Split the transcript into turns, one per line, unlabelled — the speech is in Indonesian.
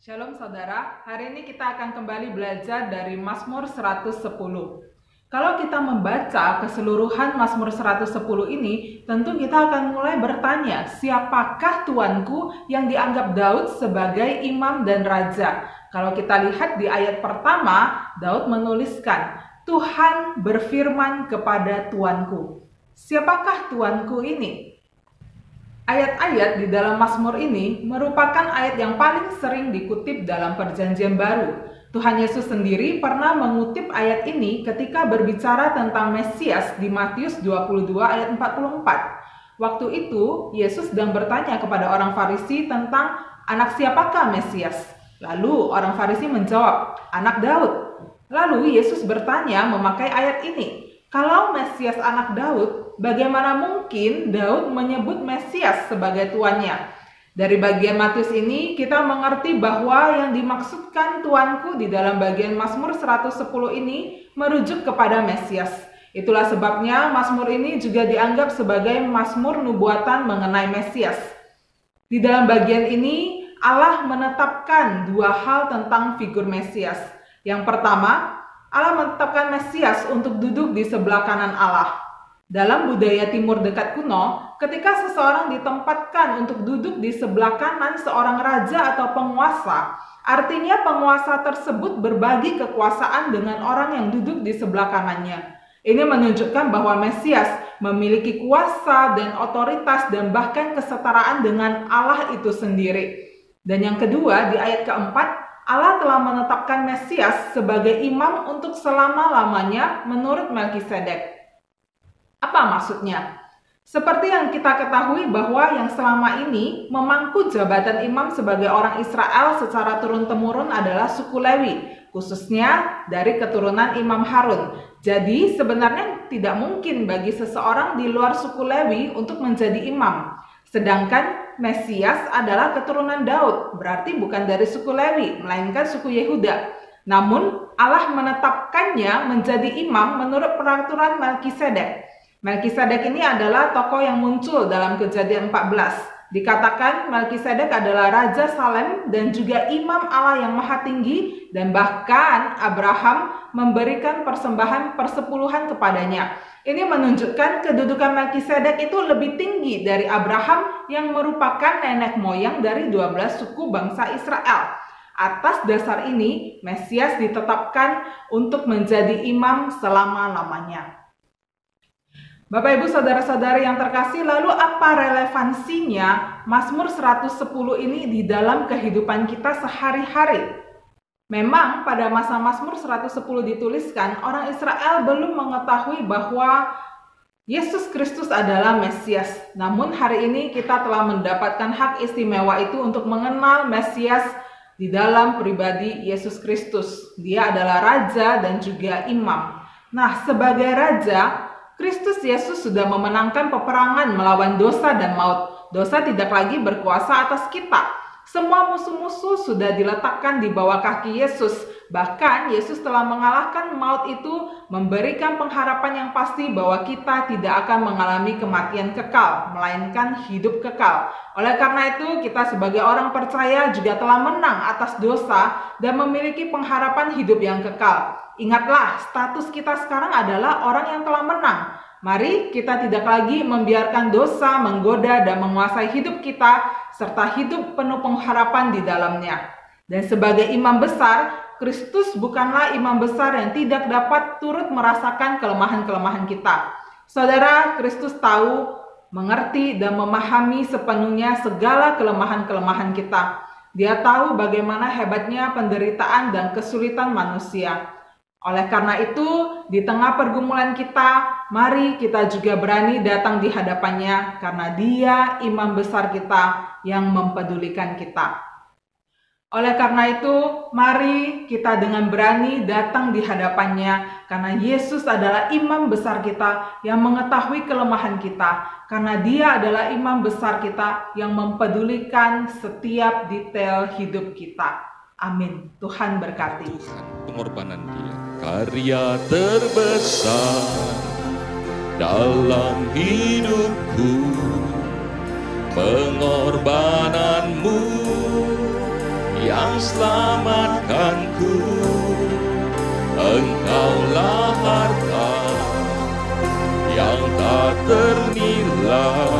Shalom saudara, hari ini kita akan kembali belajar dari Mazmur 110. Kalau kita membaca keseluruhan Mazmur 110 ini, tentu kita akan mulai bertanya, siapakah Tuanku yang dianggap Daud sebagai imam dan raja? Kalau kita lihat di ayat pertama, Daud menuliskan, Tuhan berfirman kepada Tuanku. Siapakah Tuanku ini? Ayat-ayat di dalam Mazmur ini merupakan ayat yang paling sering dikutip dalam Perjanjian Baru. Tuhan Yesus sendiri pernah mengutip ayat ini ketika berbicara tentang Mesias di Matius 22 ayat 44. Waktu itu, Yesus sedang bertanya kepada orang Farisi tentang anak siapakah Mesias. Lalu orang Farisi menjawab, anak Daud. Lalu Yesus bertanya memakai ayat ini, kalau Mesias anak Daud, bagaimana mungkin Daud menyebut Mesias sebagai tuannya? Dari bagian Matius ini kita mengerti bahwa yang dimaksudkan Tuanku di dalam bagian Mazmur 110 ini merujuk kepada Mesias. Itulah sebabnya Mazmur ini juga dianggap sebagai Mazmur nubuatan mengenai Mesias. Di dalam bagian ini Allah menetapkan dua hal tentang figur Mesias. Yang pertama, Allah menetapkan Mesias untuk duduk di sebelah kanan Allah. Dalam budaya Timur dekat kuno, ketika seseorang ditempatkan untuk duduk di sebelah kanan seorang raja atau penguasa, artinya penguasa tersebut berbagi kekuasaan dengan orang yang duduk di sebelah kanannya. Ini menunjukkan bahwa Mesias memiliki kuasa dan otoritas dan bahkan kesetaraan dengan Allah itu sendiri. Dan yang kedua, di ayat keempat, Allah telah menetapkan Mesias sebagai imam untuk selama-lamanya menurut Melkisedek. Apa maksudnya? Seperti yang kita ketahui bahwa yang selama ini memangku jabatan imam sebagai orang Israel secara turun-temurun adalah suku Lewi, khususnya dari keturunan Imam Harun. Jadi sebenarnya tidak mungkin bagi seseorang di luar suku Lewi untuk menjadi imam. Sedangkan Mesias adalah keturunan Daud, berarti bukan dari suku Lewi, melainkan suku Yehuda. Namun Allah menetapkannya menjadi imam menurut peraturan Melkisedek. Melkisedek ini adalah tokoh yang muncul dalam Kejadian 14. Dikatakan Melkisedek adalah Raja Salem dan juga imam Allah yang maha tinggi, dan bahkan Abraham memberikan persembahan persepuluhan kepadanya. Ini menunjukkan kedudukan Melkisedek itu lebih tinggi dari Abraham yang merupakan nenek moyang dari 12 suku bangsa Israel. Atas dasar ini, Mesias ditetapkan untuk menjadi imam selama-lamanya. Bapak Ibu saudara-saudari yang terkasih, lalu apa relevansinya Mazmur 110 ini di dalam kehidupan kita sehari-hari? Memang pada masa Mazmur 110 dituliskan, orang Israel belum mengetahui bahwa Yesus Kristus adalah Mesias. Namun hari ini kita telah mendapatkan hak istimewa itu untuk mengenal Mesias di dalam pribadi Yesus Kristus. Dia adalah Raja dan juga Imam. Nah, sebagai Raja, Kristus Yesus sudah memenangkan peperangan melawan dosa dan maut. Dosa tidak lagi berkuasa atas kita. Semua musuh-musuh sudah diletakkan di bawah kaki Yesus. Bahkan Yesus telah mengalahkan maut itu, memberikan pengharapan yang pasti bahwa kita tidak akan mengalami kematian kekal, melainkan hidup kekal. Oleh karena itu, kita sebagai orang percaya juga telah menang atas dosa dan memiliki pengharapan hidup yang kekal. Ingatlah, status kita sekarang adalah orang yang telah menang. Mari kita tidak lagi membiarkan dosa menggoda dan menguasai hidup kita, serta hidup penuh pengharapan di dalamnya. Dan sebagai imam besar, Kristus bukanlah imam besar yang tidak dapat turut merasakan kelemahan-kelemahan kita. Saudara, Kristus tahu, mengerti, dan memahami sepenuhnya segala kelemahan-kelemahan kita. Dia tahu bagaimana hebatnya penderitaan dan kesulitan manusia. Oleh karena itu, di tengah pergumulan kita, mari kita juga berani datang di hadapannya karena Dia imam besar kita yang mempedulikan kita. Oleh karena itu, mari kita dengan berani datang di hadapannya karena Yesus adalah imam besar kita yang mengetahui kelemahan kita, karena Dia adalah imam besar kita yang mempedulikan setiap detail hidup kita. Amin. Tuhan berkati.
Tuhan, pengorbanan Dia, karya terbesar dalam hidupku, pengorbananmu yang selamatkanku. Engkaulah harta yang tak ternilai.